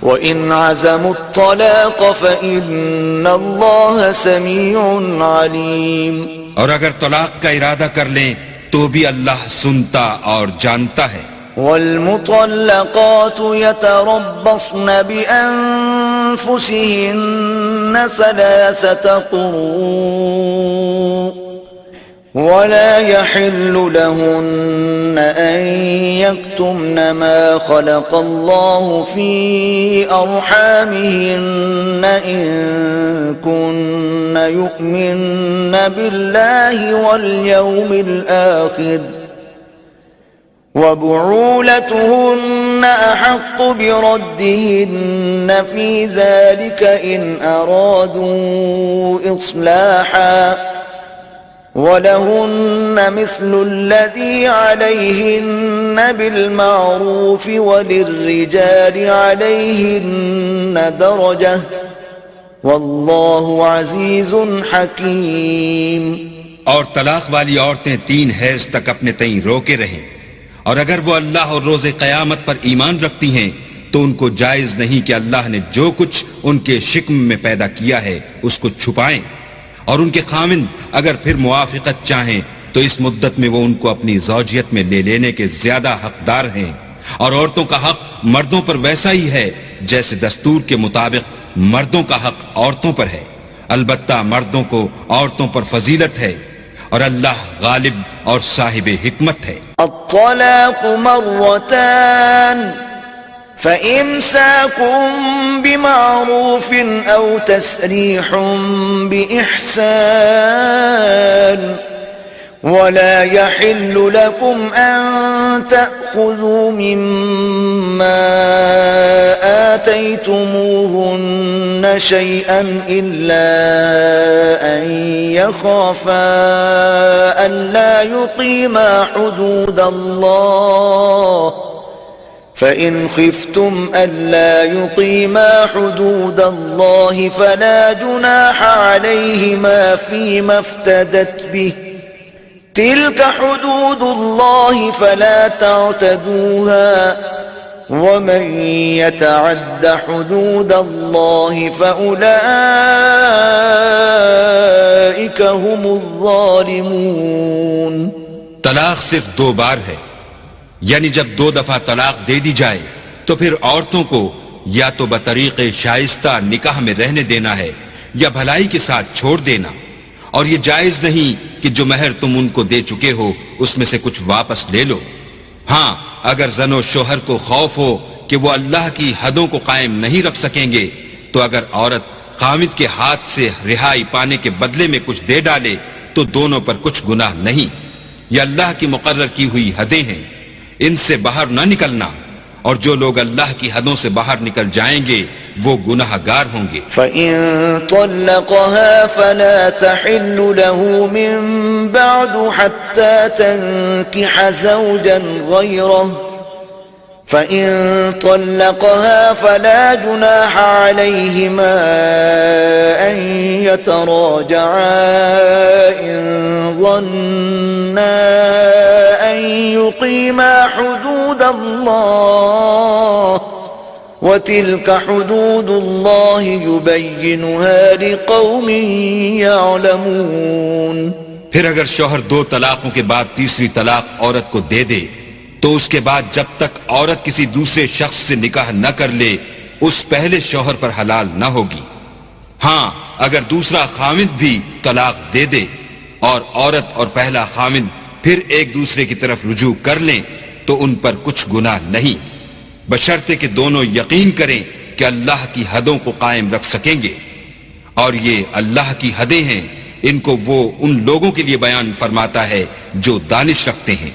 وَإِنْ عَزَمُوا الطَّلَاقَ فَإِنَّ اللَّهَ سَمِيعٌ عَلِيمٌ، اور اگر طلاق کا ارادہ کر لیں تو بھی اللہ سنتا اور جانتا ہے۔ وَالْمُطَلَّقَاتُ يَتَرَبَّصْنَ بِأَنفُسِهِنَّ ثَلَاثَةَ قُرُوءٍ ولا يحل لهن أن يكتمن ما خلق الله في أرحامهن إن كن يؤمن بالله واليوم الآخر وبعولتهن أحق بردهن في ذلك إن أرادوا إصلاحا وَلَهُنَّ مِثْلُ الَّذِي عَلَيْهِنَّ بِالْمَعْرُوفِ وَلِلرِّجَالِ عَلَيْهِنَّ دَرَجَةٌ وَاللَّهُ عَزِيزٌ حَكِيمٌ۔ اور طلاق والی عورتیں 3 حیض تک اپنے تئیں روکے رہیں، اور اگر وہ اللہ اور روز قیامت پر ایمان رکھتی ہیں تو ان کو جائز نہیں کہ اللہ نے جو کچھ ان کے شکم میں پیدا کیا ہے اس کو چھپائیں، اور ان کے خاوند اگر پھر موافقت چاہیں تو اس مدت میں وہ ان کو اپنی زوجیت میں لے لینے کے زیادہ حقدار ہیں، اور عورتوں کا حق مردوں پر ویسا ہی ہے جیسے دستور کے مطابق مردوں کا حق عورتوں پر ہے، البتہ مردوں کو عورتوں پر فضیلت ہے، اور اللہ غالب اور صاحب حکمت ہے۔ الطلاق مرتان فإمساكم بمعروف أو تسريح بإحسان ولا يحل لكم أن تأخذوا مما آتيتموهن شيئا إلا أن يخافا ألا يقيما حدود الله فإن خفتم ألا يقيما حدود الله فلا جناح عليهما فيما افتدت به تلك حدود الله فلا تعتدوها ومن يتعد حدود الله فأولئك هم الظالمون۔ طلاق صرف 2 بار ہے، یعنی جب 2 دفعہ طلاق دے دی جائے تو پھر عورتوں کو یا تو بطریق شائستہ نکاح میں رہنے دینا ہے یا بھلائی کے ساتھ چھوڑ دینا، اور یہ جائز نہیں کہ جو مہر تم ان کو دے چکے ہو اس میں سے کچھ واپس لے لو۔ ہاں اگر زن و شوہر کو خوف ہو کہ وہ اللہ کی حدوں کو قائم نہیں رکھ سکیں گے تو اگر عورت خاوند کے ہاتھ سے رہائی پانے کے بدلے میں کچھ دے ڈالے تو دونوں پر کچھ گناہ نہیں، یہ اللہ کی مقرر کی ہوئی حدیں ہیں، ان سے باہر نہ نکلنا، اور جو لوگ اللہ کی حدوں سے باہر نکل جائیں گے وہ گناہگار ہوں گے۔ فَإِن طَلَّقَهَا فَلَا تَحِلُّ لَهُ مِن بَعْدُ حَتَّى تَنكِحَ زَوْجًا غَيْرَهُ فَإِن طَلَّقَهَا فَلَا جُنَاحَ عَلَيْهِمَا أَن يَتَرَاجَعَا إِن ظَنَّا أَن يُقِيمَا حُدُودَ اللَّهِ وَتِلْكَ حُدُودُ اللَّهِ يُبَيِّنُهَا لِقَوْمٍ يَعْلَمُونَ۔ پھر اگر شوہر 2 طلاقوں کے بعد تیسری طلاق عورت کو دے دے تو اس کے بعد جب تک عورت کسی دوسرے شخص سے نکاح نہ کر لے اس پہلے شوہر پر حلال نہ ہوگی۔ ہاں اگر دوسرا خاوند بھی طلاق دے دے اور عورت اور پہلا خاوند پھر ایک دوسرے کی طرف رجوع کر لیں تو ان پر کچھ گناہ نہیں، بشرطے کہ دونوں یقین کریں کہ اللہ کی حدوں کو قائم رکھ سکیں گے، اور یہ اللہ کی حدیں ہیں، ان کو وہ ان لوگوں کے لیے بیان فرماتا ہے جو دانش رکھتے ہیں۔